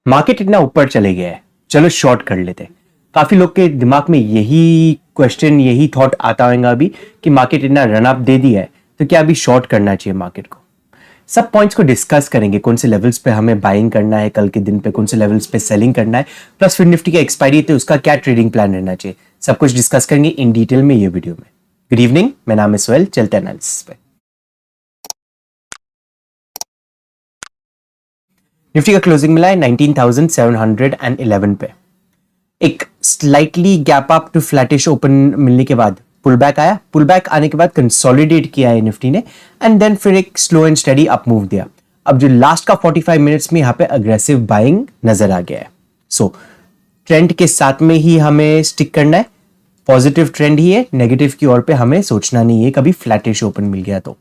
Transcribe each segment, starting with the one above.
Market इतना ऊपर चले गया है, चलो शॉर्ट कर लेते। काफी लोग के दिमाग में यही क्वेश्चन, यही थॉट आता होगा अभी कि मार्केट इतना रन अप दे दिया है तो क्या अभी शॉर्ट करना चाहिए मार्केट को। सब पॉइंट्स को डिस्कस करेंगे, कौन से लेवल्स पे हमें बाइंग करना है कल के दिन पे, कौन से लेवल्स पे सेलिंग करना है, प्लस फिर निफ्टी का एक्सपायरी तो उसका क्या ट्रेडिंग प्लान रहना चाहिए, सब कुछ डिस्कस करेंगे इन डिटेल में ये वीडियो में। गुड इवनिंग, मेरा नाम है सोहेल, चलते हैं एनालिसिस पे। निफ्टी का क्लोजिंग मिला है 19,711 पे। एक slightly gap up to flattish open मिलने के बाद पुल बैक आया, पुल बैक आने के बाद कंसोलिडेट किया है निफ्टी ने एंड देन फिर एक slow and study up move दिया। अब जो लास्ट का 45 मिनट्स में यहाँ पे अग्रेसिव बाइंग नजर आ गया है। सो ट्रेंड के साथ में ही हमें स्टिक करना है, पॉजिटिव ट्रेंड ही है, नेगेटिव की ओर पे हमें सोचना नहीं है कभी फ्लैटिश ओपन मिल गया तो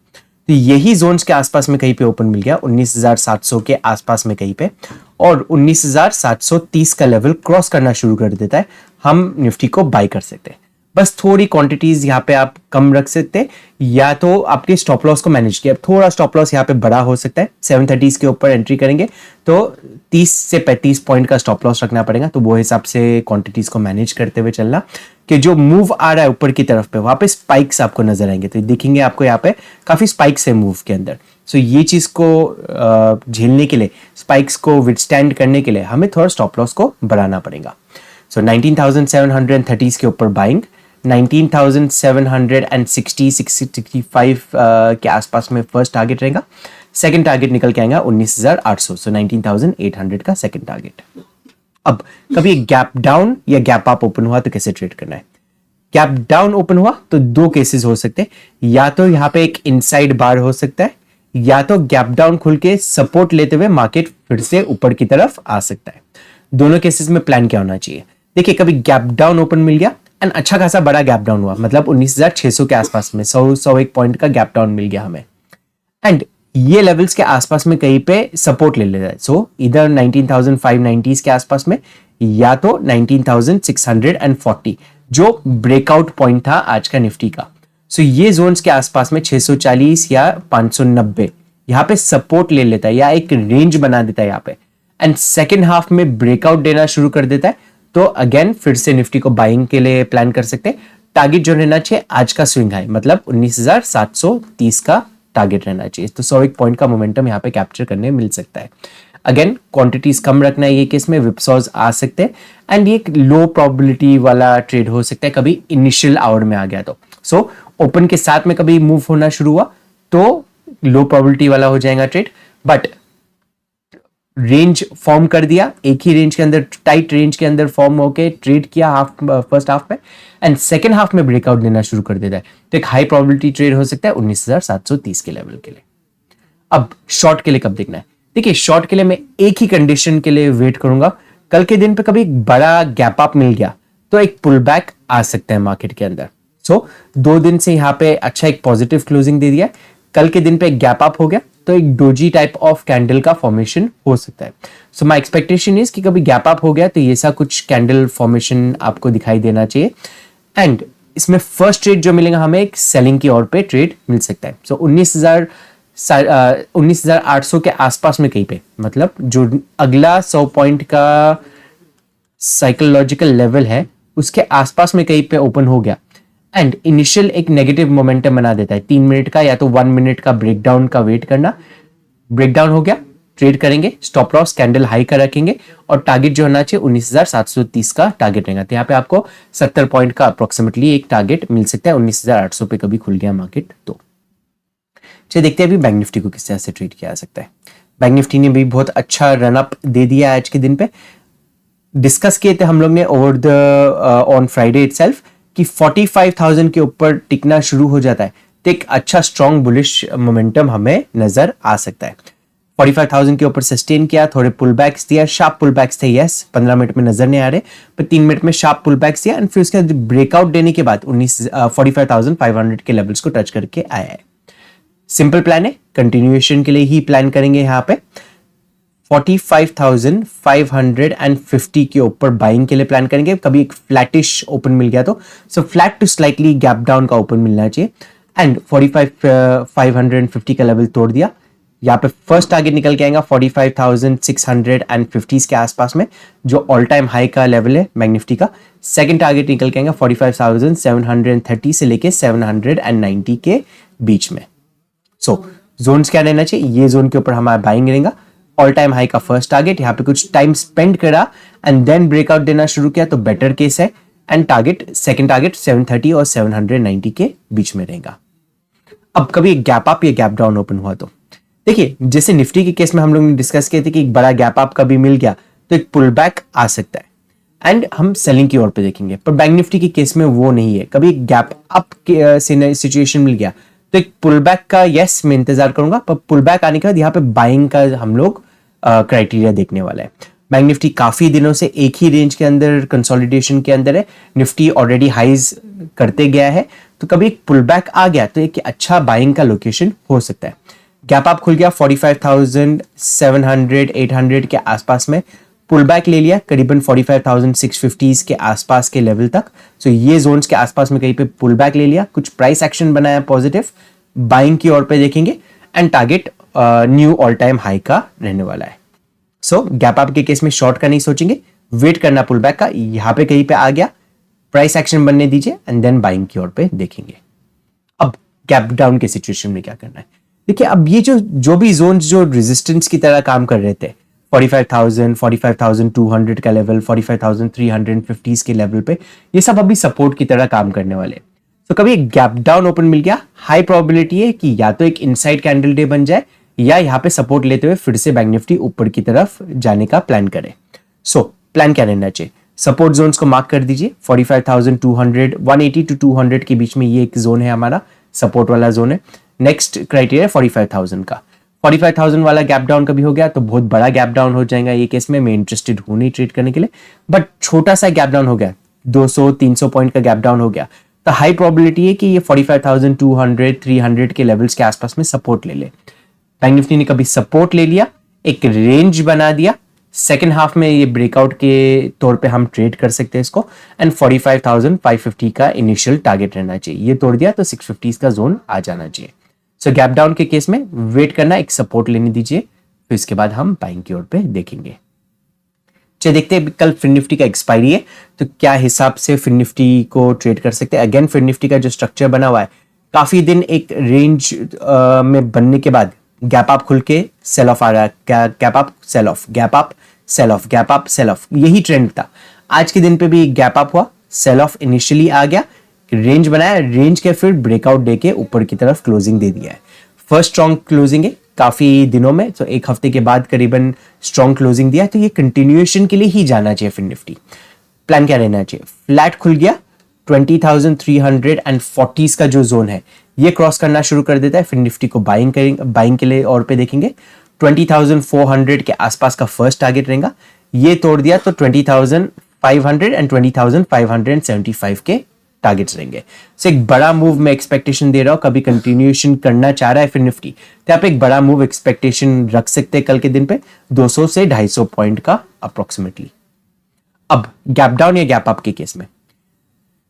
यही जोन्स के आसपास में कहीं पे ओपन मिल गया 19,700 के आसपास में कहीं पे, और 19,730 का लेवल क्रॉस करना शुरू कर देता है, हम निफ्टी को बाय कर सकते हैं। बस थोड़ी क्वांटिटीज यहाँ पे आप कम रख सकते हैं, या तो आपके स्टॉप लॉस को मैनेज किया। थोड़ा स्टॉप लॉस यहाँ पे बड़ा हो सकता है, 730 के ऊपर एंट्री करेंगे तो 30 से 35 पॉइंट का स्टॉप लॉस रखना पड़ेगा, तो वो हिसाब से क्वांटिटीज को मैनेज करते हुए चलना कि जो मूव आ रहा है ऊपर की तरफ पे वहां पे स्पाइक्स आपको नजर आएंगे, तो देखेंगे आपको यहाँ पे काफी स्पाइक्स है मूव के अंदर। सो ये चीज को झेलने के लिए, स्पाइक्स को विथस्टैंड करने के लिए हमें थोड़ा स्टॉप लॉस को बढ़ाना पड़ेगा। सो 19,730 के ऊपर बाइंग, 19,760-65 के आसपास में फर्स्ट टारगेट रहेगा। सेकंड टारगेट निकल के आएगा 19,800, सो 19,800 का सेकंड टारगेट। अब कभी गैप डाउन या गैप अप ओपन हुआ तो कैसे ट्रेड करना है। गैप डाउन ओपन हुआ तो दो केसेस हो सकते हैं, या तो यहाँ पे एक इनसाइड बार हो सकता है, या तो गैप डाउन खुल के सपोर्ट लेते हुए मार्केट फिर से ऊपर की तरफ आ सकता है। दोनों केसेस में प्लान क्या होना चाहिए। देखिए, कभी गैप डाउन ओपन मिल गया एंड अच्छा खासा बड़ा गैप डाउन हुआ, मतलब 19,600 के आसपास में 100-101 पॉइंट का गैप डाउन मिल गया हमें, एंड ये लेवल्स के आसपास में कहीं पे सपोर्ट ले लेता है। सो इधर 19,590 के आसपास में, या तो 19,640 जो ब्रेकआउट पॉइंट था आज का निफ्टी का। सो ये जोन्स के आसपास में 640 या 590 यहाँ पे सपोर्ट ले लेता है या एक रेंज बना देता है यहाँ पे, एंड सेकेंड हाफ में ब्रेकआउट देना शुरू कर देता है, तो अगेन फिर से निफ्टी को बाइंग के लिए प्लान कर सकते हैं। टारगेट जो रहना चाहिए आज का स्विंग हाई, मतलब 19,730 का टारगेट रहना चाहिए, तो 101 पॉइंट का मोमेंटम यहाँ पे कैप्चर करने मिल सकता है। अगेन क्वांटिटीज कम रखना है, ये केस में विपसॉज आ सकते हैं, एंड ये एक लो प्रोबेबिलिटी वाला ट्रेड हो सकता है कभी इनिशियल आवर में आ गया तो। सो ओपन के साथ में कभी मूव होना शुरू हुआ तो लो प्रोबेबिलिटी वाला हो जाएगा ट्रेड, बट रेंज फॉर्म कर दिया, एक ही रेंज के अंदर, टाइट रेंज के अंदर फॉर्म होके ट्रेड किया फर्स्ट हाफ में, एंड सेकेंड हाफ में ब्रेकआउट देना शुरू कर देता है, तो एक हाई प्रोबेबिलिटी ट्रेड हो सकता है 19,730 के लेवल के लिए। अब शॉर्ट के लिए कब देखना है। देखिए, शॉर्ट के लिए मैं एक ही कंडीशन के लिए वेट करूंगा, कल के दिन पे कभी एक बड़ा गैप अप मिल गया तो एक पुल बैक आ सकता है मार्केट के अंदर। सो 2 दिन से यहाँ पे अच्छा एक पॉजिटिव क्लोजिंग दे दिया, कल के दिन पे एक गैप अप हो गया तो एक डोजी टाइप ऑफ कैंडल का फॉर्मेशन हो सकता है। सो माय एक्सपेक्टेशन इज कि कभी गैप अप हो गया तो ये सा कुछ कैंडल फॉर्मेशन आपको दिखाई देना चाहिए, एंड इसमें फर्स्ट ट्रेड जो मिलेगा हमें एक सेलिंग की ओर पे ट्रेड मिल सकता है। सो 19,800 के आसपास में कहीं पे, मतलब जो अगला 100 पॉइंट का साइकोलॉजिकल लेवल है उसके आसपास में कहीं पे ओपन हो गया एंड इनिशियल एक नेगेटिव मोमेंटम बना देता है 3 मिनट का या तो 1 मिनट का ब्रेकडाउन का वेट करना। ब्रेकडाउन हो गया, ट्रेड करेंगे, स्टॉप लॉस कैंडल हाई का रखेंगे, और टारगेट जो होना चाहिए 19,730 का टारगेट रहेगा, तो यहाँ पे आपको 70 पॉइंट का अप्रोक्सीमेटली एक टारगेट मिल सकता है 19,800 पे कभी खुल गया मार्केट तो। चलिए देखते हैं अभी बैंक निफ्टी को किस तरह से ट्रेड किया जा सकता है। बैंक निफ्टी ने भी बहुत अच्छा रन अप दे दिया आज के दिन पे। डिस्कस किए थे हम लोग ने over the on Friday itself कि 45,000 के ऊपर टिकना शुरू हो जाता है तो एक अच्छा स्ट्रॉन्ग बुलिश मोमेंटम हमें नजर आ सकता है। 45,000 के ऊपर सस्टेन किया, थोड़े पुल बैक्स दिया, शार्प पुल बैक्स थे, यस 15 मिनट में नजर नहीं आ रहे, पर 3 मिनट में शार्प पुल बैक्स दिया, एंड फिर उसके ब्रेकआउट देने के बाद 45,500 के लेवल्स को टच करके आया है। सिंपल प्लान है, कंटिन्यूएशन के लिए ही प्लान करेंगे यहाँ पे। 45,550 के ऊपर बाइंग के लिए प्लान करेंगे, कभी एक फ्लैटिश ओपन मिल गया तो, so flat to slightly gap down का ओपन मिलना चाहिए, एंड 45,550 का लेवल तोड़ दिया, यहाँ पे फर्स्ट टारगेट निकल के आएगा 45,650 के आसपास में, जो ऑल टाइम हाई का लेवल है बैंक निफ्टी का। सेकंड टारगेट निकल के आएगा 45,730 से लेके 790 के बीच में। सो जोन्स क्या रहना चाहिए, ये जोन के ऊपर हमारा बाइंग रहेगा। ऑल टाइम हाई का फर्स्ट टारगेट, यहाँ पे कुछ टाइम स्पेंड करा एंड देन ब्रेकआउट देना शुरू किया तो बेटर केस है। एंड टारगेट, सेकंड टारगेट 730 और 790 के बीच में रहेगा। अब कभी गैप अप या गैप डाउन ओपन हुआ तो देखिए, जैसे निफ्टी के केस में हम लोग ने डिस्कस किए थे कि एक बड़ा गैप अप कभी मिल गया तो एक पुल बैक आ सकता है एंड हम सेलिंग की ओर पे देखेंगे। पर बैंक निफ्टी के केस में वो नहीं है। कभी गैप अप सिचुएशन मिल गया तो एक पुल बैक का यस मैं इंतजार करूंगा, पर पुल बैक आने के बाद यहाँ पे बाइंग का हम लोग क्राइटेरिया देखने वाला है। बैंक निफ्टी काफी दिनों से एक ही रेंज के अंदर, कंसोलिडेशन के अंदर है। निफ्टी ऑलरेडी हाइज करते गया है, तो कभी एक पुल बैक आ गया तो एक अच्छा बाइंग का लोकेशन हो सकता है। गैप अप खुल गया 45,700 800 के आसपास में, पुल बैक ले लिया करीबन 45,650 के आसपास के लेवल तक। सो ये जोन्स के आसपास में कहीं पे पुल बैक ले लिया, कुछ प्राइस एक्शन बनाया पॉजिटिव, बाइंग की ओर पे देखेंगे and target knew all time high का रहने वाला है। सो गैप अप के केस में शॉर्ट का नहीं सोचेंगे, वेट करना पुल बैक का। यहां पे कहीं पे आ गया, प्राइस एक्शन बनने दीजिए एंड देन बाइंग की ओर पे देखेंगे। अब गैप डाउन के सिचुएशन में क्या करना है, देखिए अब ये जो भी जोन्स जो रेजिस्टेंस की तरह काम कर रहे थे, 45,000, 45,200 का लेवल, 45,350 के लेवल पे, ये सब अभी सपोर्ट की तरह काम करने वाले। तो कभी एक गैप डाउन ओपन मिल गया, हाई प्रोबेबिलिटी है कि या तो एक इनसाइड कैंडल डे बन जाए या यहाँ पे सपोर्ट लेते हुए फिर से बैंक निफ्टी ऊपर की तरफ जाने का प्लान करे। सो प्लान क्या रहना चाहिए, सपोर्ट जोन्स को मार्क कर दीजिए 45,200, 180 to 200 के बीच में ये एक जोन है हमारा, सपोर्ट वाला जोन है। नेक्स्ट क्राइटेरिया 45,000 का। 45,000 वाला गैप डाउन कभी हो गया तो बहुत बड़ा गैप डाउन हो जाएगा ये केस में, मैं इंटरेस्टेड हूं नहीं ट्रेड करने के लिए। बट छोटा सा गैप डाउन हो गया, 200-300 पॉइंट का गैप डाउन हो गया, तो हाई प्रोबेबिलिटी है कि ये 45,200, 300 के लेवल्स के आसपास में सपोर्ट ले ले। बैंक निफ्टी ने कभी सपोर्ट ले लिया, एक रेंज बना दिया, सेकेंड हाफ में ये ब्रेकआउट के तौर पे हम ट्रेड कर सकते हैं इसको। एंड 45,550 का इनिशियल टारगेट रहना चाहिए, ये तोड़ दिया तो 650 का जोन आ जाना चाहिए। सो गैप डाउन के केस में वेट करना, एक सपोर्ट लेने दीजिए, फिर इसके बाद हम बाइंग की ओर पे देखेंगे। चलिए देखते हैं, कल फिन निफ्टी का एक्सपायरी है तो क्या हिसाब से फिन निफ्टी को ट्रेड कर सकते हैं। अगेन फिन निफ्टी का जो स्ट्रक्चर बना हुआ है, काफी दिन एक रेंज में बनने के बाद गैप अप खुल के सेल ऑफ आ रहा है, gap up sell off, gap up sell off, gap up sell off, यही ट्रेंड था। आज के दिन पे भी गैप अप हुआ, सेल ऑफ इनिशियली आ गया, रेंज बनाया, रेंज के फिर ब्रेकआउट दे के ऊपर की तरफ क्लोजिंग दे दिया है। फर्स्ट स्ट्रॉन्ग क्लोजिंग है काफी दिनों में, तो एक हफ्ते के बाद करीबन स्ट्रॉन्ग क्लोजिंग दिया, तो ये कंटिन्यूएशन के लिए ही जाना चाहिए फिन निफ्टी। प्लान क्या रहना चाहिए, फ्लैट खुल गया 20,340 का जो जोन है ये क्रॉस करना शुरू कर देता है, फिर निफ्टी को बाइंग करेंगे, बाइंग के लिए और पे देखेंगे। 20,400 के आसपास का फर्स्ट टारगेट रहेगा, ये तोड़ दिया तो 20,500 एंड 20,575 के टारगेट्स रहेंगे। सो एक बड़ा मूव में एक्सपेक्टेशन दे रहा हूं, कभी कंटिन्यूएशन करना चाह रहा है फिर निफ्टी तो आप एक बड़ा मूव एक्सपेक्टेशन रख सकते हैं कल के दिन पे 200 से 250 पॉइंट का अप्रोक्सीमेटली। अब गैप डाउन या गैप अप के केस में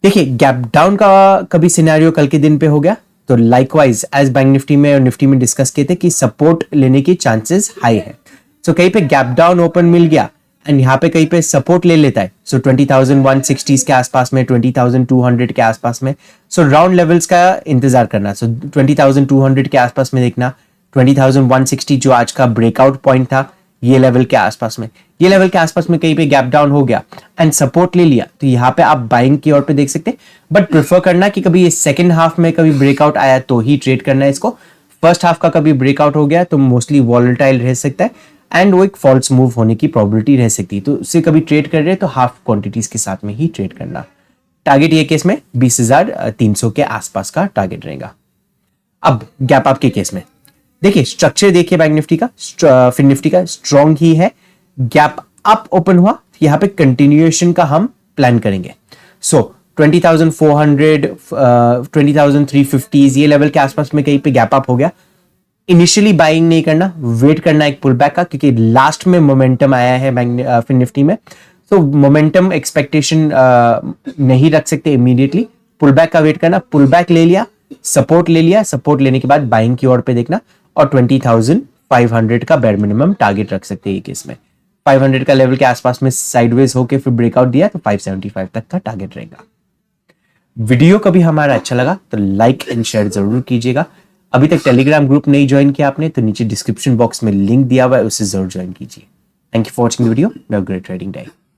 देखिए, गैप डाउन का कभी सिनेरियो कल के दिन पे हो गया तो लाइकवाइज एज बैंक निफ्टी में और निफ्टी में डिस्कस किए थे कि सपोर्ट लेने की चांसेस हाई है। सो कहीं पे गैप डाउन ओपन मिल गया एंड यहाँ पे कहीं पे सपोर्ट ले लेता है, सो 20,160 के आसपास में, 20,200 के आसपास में, सो राउंड लेवल्स का इंतजार करना। सो 20,200 के आसपास में देखना, 20,160 जो आज का ब्रेकआउट पॉइंट था ये लेवल के आसपास में, ये लेवल के आसपास में कहीं पे गैप डाउन हो गया एंड सपोर्ट ले लिया तो यहाँ पे आप बाइंग की ओर पे देख सकते हैं। बट प्रेफर करना कि कभी ये सेकंड हाफ में कभी ब्रेकआउट आया तो ही ट्रेड करना है इसको। फर्स्ट हाफ का कभी ब्रेकआउट हो गया तो मोस्टली वॉलेटाइल रह सकता है एंड वो एक फॉल्स मूव होने की प्रोबेबिलिटी रह सकती है, तो उससे कभी ट्रेड कर रहे हैं तो हाफ क्वांटिटीज के साथ में ही ट्रेड करना। टारगेट ये केस में 20,300 के आसपास का टारगेट रहेगा। अब गैप अप के केस में देखिए, स्ट्रक्चर देखिए बैंक निफ्टी का, फिन निफ्टी का स्ट्रॉन्ग ही है। गैप अप ओपन हुआ, यहाँ पे कंटिन्यूएशन का हम प्लान करेंगे। सो 20,400, 20,350 ये लेवल के आसपास में कहीं पे गैप अप हो गया, इनिशियली बाइंग नहीं करना, वेट करना एक पुल बैक का, क्योंकि लास्ट में मोमेंटम आया है बैंक फिन निफ्टी में, तो मोमेंटम एक्सपेक्टेशन नहीं रख सकते इमीडिएटली। पुल बैक का वेट करना, पुल बैक ले लिया, सपोर्ट ले लिया, सपोर्ट लेने के बाद बाइंग की ओर पे देखना और 500 का बेयर मिनिमम टारगेट रख सकते हैं ये केस में। 500 का लेवल के आसपास में साइडवेज होके फिर ब्रेकआउट दिया तो 575 तक का टारगेट रहेगा। वीडियो कभी हमारा अच्छा लगा तो लाइक एंड शेयर जरूर कीजिएगा। अभी तक टेलीग्राम ग्रुप नहीं ज्वाइन किया आपने तो नीचे डिस्क्रिप्शन बॉक्स में लिंक दिया हुआ है, उसे जरूर ज्वाइन कीजिए। Thank you for watching the video. Have a great trading day.